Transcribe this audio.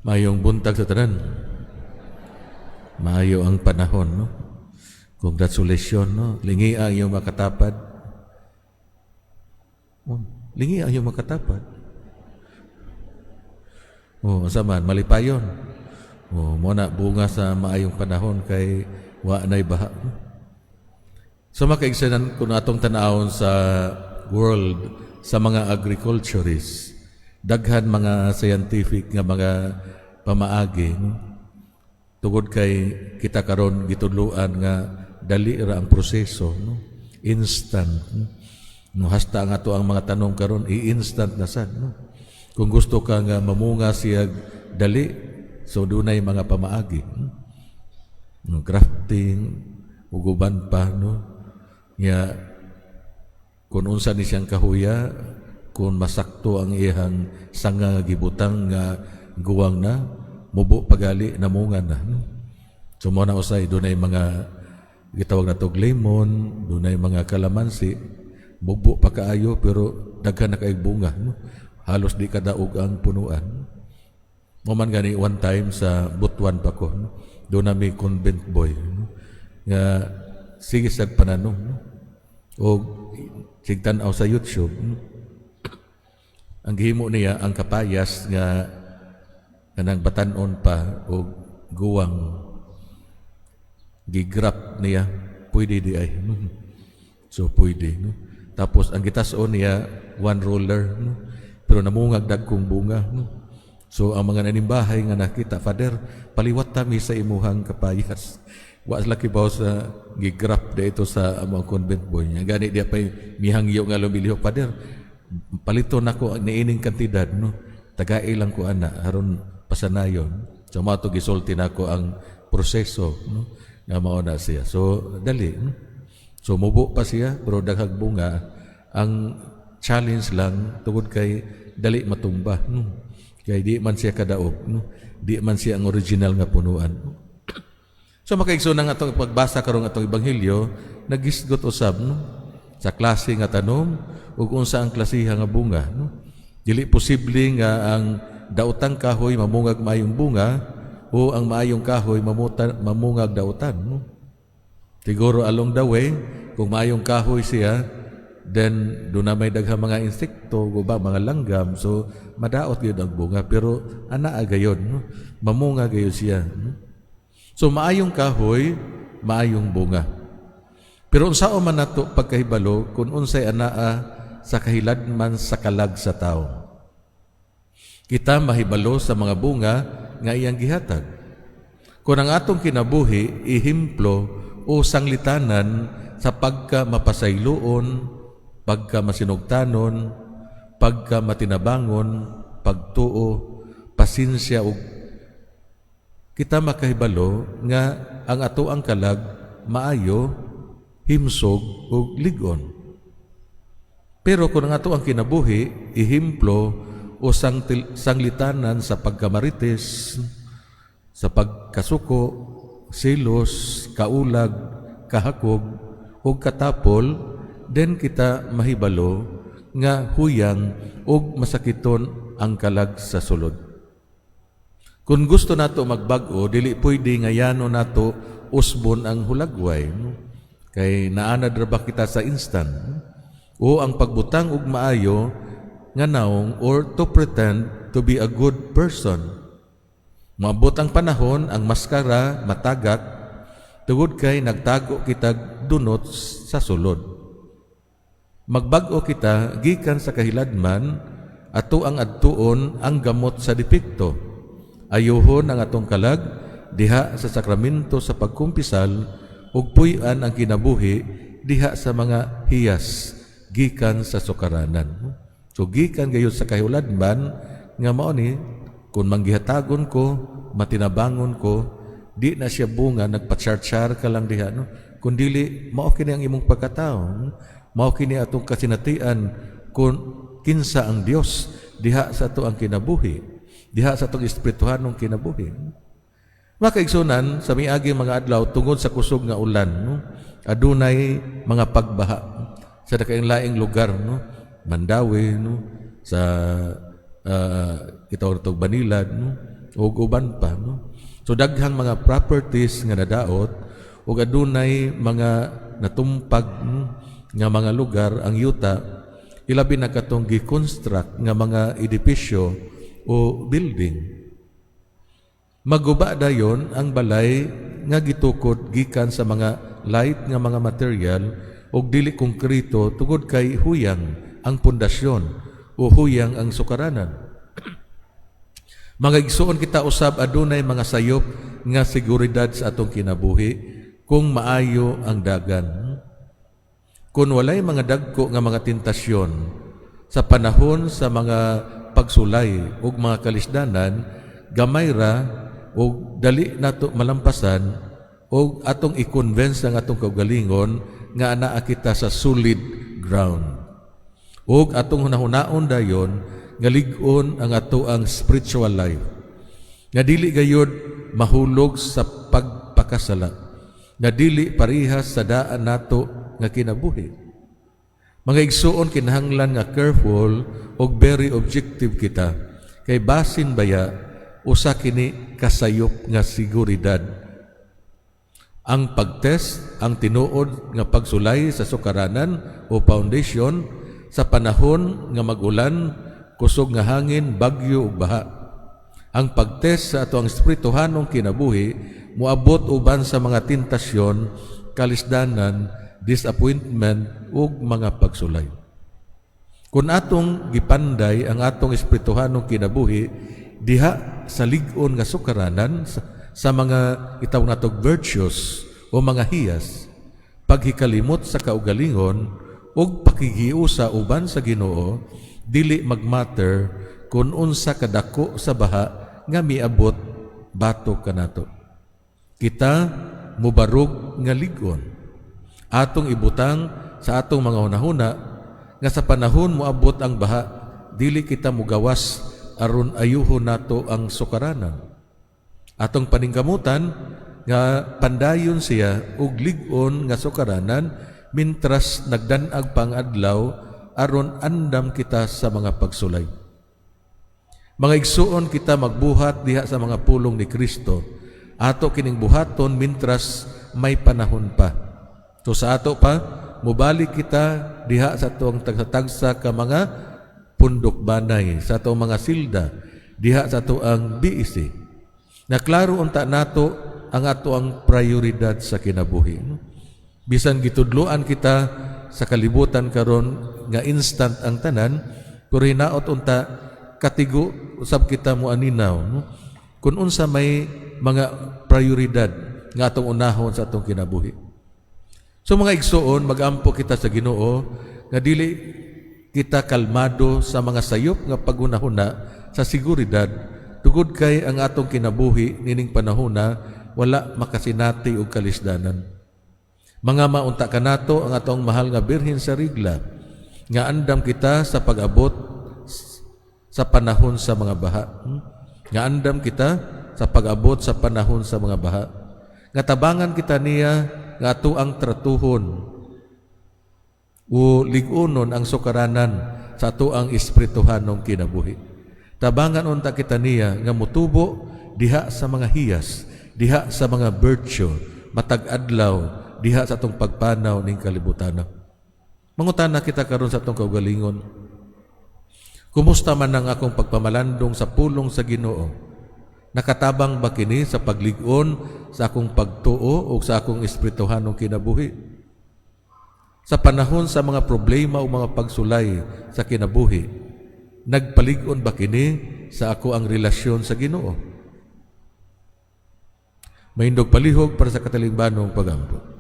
Mayong buntag sa tanan. Maayo ang panahon, no? Congratulations, no? Lingi ang iyong makatapad. Oh, lingi ang iyong makatapad. Oh, asaman, malipayon. Oh, mo na bunga sa maayong panahon kay wa nay baha. So makaigsanan kung atong tanawon sa world sa mga agriculturists, daghan mga scientific nga mga pamaagi, no? Tungod kay kita karon gitudloan nga dali ra ang proseso, no? Instant, no? Hasta nga to ang mga tanong karon i-instant na sad, no? Kung gusto ka nga mamunga siya dali, so dunay mga pamaagi, no? Grafting uguban pa, no? Nya kung unsa ni siyang kahuya, kung masakto ang iyang sanga gibutang nga guwang na, mubo pagali namungan na, no? So mo na usay dunay mga gitawag na tog lemon, dunay mga kalamansi, mubo pa kaayo pero daghan na kay bunga, no? Halos di kadaog ang punuan. Mo man gani one time sa Butuan pa ko, no? Doon na may convent boy, no? Nga sige sa pananom, no? O sigtanaw sa YouTube, no? Ang gihimo niya ang kapayas nga kanang batanon pa o guwang gigrap niya, pwede di ay, no? So pwede, no? Tapos ang gitason niya one roller, no? Pero namungag dagkong bunga, no? So ang mga nanimbahay nga nakita, Father, paliwat tami sa imuhang kapayas. Wa laki ba sa gigrap dito sa among convent boy niya. Gani dia pa mihangyo nga lumiliho, Father, palito nako ang niining kantidad, no? Tagai lang ko ana aron pasanayon. So mao to gisulti nako ang proseso, no? Nga mao na siya. So dali, no? So mubo pa siya pero daghang bunga. Ang challenge lang tungod kay dali matumba, no? Kay di man siya kadaog, no? Di man siya ang original nga punuan, no? So makaigsoon nga atong pagbasa karong atong ebanghelyo, nagisgot usab, no? Sa klase nga tanom ug unsa ang klasiha nga bunga, no? Dili posible nga ang daotang kahoy mamungag maayong bunga o ang maayong kahoy mamungag daotan, no? Siguro along the way, kung maayong kahoy siya, then doon na may daghang mga insekto, guba, mga langgam, so madaot gyud ang bunga, pero ana gayod, no? Mamunga gayud siya, no? So maayong kahoy, maayong bunga. Pero unsao man nato pagkahibalo kung unsay anaa sa kahiladman sa kalag sa tao. Kita mahibalo sa mga bunga nga iyang gihatag. Kung ang atong kinabuhi ihimplo o sanglitanan sa pagka mapasayloon, pagka masinugtanon, pagka matinabangon, pagtuo, pasinsya ug kita makahibalo nga ang ato ang kalag maayo, himsog ug lig-on. Pero kung ang ato ang kinabuhi ihimplo o sanglitanan sa pagkamarites, sa pagkasuko, silos, kaulag, kahakog ug katapol, then kita mahibalo nga huyang ug masakiton ang kalag sa sulod. Kung gusto nato magbag-o, dili pwede nga yano nato usbon ang hulagway, no? Kay naanad ra ba kita sa instant, no? O ang pagbutang og maayo nga naong or to pretend to be a good person. Maabot ang panahon, ang maskara matagak, tungod kay nagtago kita dunot sa sulod. Magbag-o kita gikan sa kahiladman, ato ang adtuon ang gamot sa depekto. Ayuhon ang atong kalag diha sa sakramento sa pagkumpisal ug puy-an ang kinabuhi diha sa mga hiyas gikan sa sukaranan. So gikan gayud sa kahiladman nga mao ni kun manggihatagon ko, matinabangon ko, di na siya bunga nagpachar-char ka lang diha, no? Kundili mao kini ang imong pagkatao, no? Mao kini atong kasinatian kun kinsa ang Dios diha sa ato ang kinabuhi, diha sa itong espirituhanong kinabuhi. Makaigsunan, sa miagi mga adlaw, tungod sa kusog nga ulan, no? Adunay mga pagbaha sa laing lugar, no? Mandawi, no? Sa itawag itong Banilad, no? ug uban pa, no? So daghang mga properties nga nadaot ug adunay mga natumpag nga mga lugar ang yuta, ilabi na katong gi-construct nga mga edipisyo o building. Maguba dayon ang balay nga gitukod gikan sa mga light nga mga material ug dili konkreto tungod kay huyang ang pundasyon o huyang ang sukaranan. Mga igsuon kita usab adunay mga sayop nga seguridad sa atong kinabuhi kung maayo ang dagan. Kung walay mga dagko nga mga tentasyon sa panahon sa mga pagsulay ug mga kalisdanan, gamay ra ug dali nato malampasan ug atong i-convince ang atong kaugalingon nga anaa kita sa solid ground. Ug atong hunahunaon dayon nga lig-on ang ato ang spiritual life. Nga dili gayud mahulog sa pagpakasala. Nga dili parihas sa daan nato nga kinabuhi. Mga igsuon kinahanglan nga careful ug very objective kita. Kay basin baya usa kini kasayop nga seguridad. Ang pagtest, ang tinuod nga pagsulay sa sukaranan o foundation sa panahon nga magulan, kusog nga hangin, bagyo ug baha. Ang pagtest sa ato ang espirituhanong kinabuhi moabot uban sa mga tentasyon, kalisdanan, disappointment ug mga pagsulay. Kung atong gipanday ang atong espirituhanong kinabuhi diha sa lig-on nga sukaranan sa mga itaw natog virtues o mga hiyas, paghikalimot sa kaugalingon ug pakigiusa uban sa Ginoo, dili magmatter kung unsa kadako sa baha nga miabot batok kanato. Kita mubarog nga lig-on. Atong ibutang sa atong mga hunahuna nga sa panahon moabot ang baha, dili kita mugawas aron ayuhon nato ang sukaranan. Atong paningkamutan nga pandayon siya ug lig-on nga sukaranan mintras nagdanag pang adlaw aron andam kita sa mga pagsulay. Mga igsuon kita magbuhat diha sa mga pulong ni Kristo. Ato kining buhaton mintras may panahon pa. So sa ato pa, mubalik kita diha sa atong tagsa-tagsa ka mga pundok banay, sa atong mga silda, diha sa ato ang BEC. Na klaro unta nato ang ato ang prioridad sa kinabuhi. Bisan gitudloan kita sa kalibutan karon nga instant ang tanan, pero hinaot unta katigo usab kita mo aninaw, no? Kung unsa may mga prioridad nga atong unahon sa atong kinabuhi. So mga igsuon, magampo kita sa Ginoo nga dili kita kalmado sa mga sayop nga pagunahuna sa seguridad tugod kay ang atong kinabuhi nining panahona wala makasinati og kalisdanan. Mga maunta kanato ang atong mahal nga birhen sa Rigla nga andam kita sa pag-abot sa panahon sa mga baha. Nga andam kita sa pag-abot sa panahon sa mga baha. Nga tabangan kita niya nga ato ang tratuhon o lig-unon ang sukaranan sa ato ang espirituhanong kinabuhi. Tabangan unta kita niya nga mutubo diha sa mga hiyas, diha sa mga virtue, matag adlaw, diha sa atong pagpanaw ning kalibutan. Mangutana kita karon sa atong kaugalingon. Kumusta man ang akong pagpamalandong sa pulong sa Ginoo? Nakatabang ba kini sa paglig-on sa akong pagtuo o sa akong espirituhanong kinabuhi? Sa panahon sa mga problema o mga pagsulay sa kinabuhi, nagpalig-on ba kini sa ako ang relasyon sa Ginoo? Mahindog palihog para sa katalingbanong pagampo.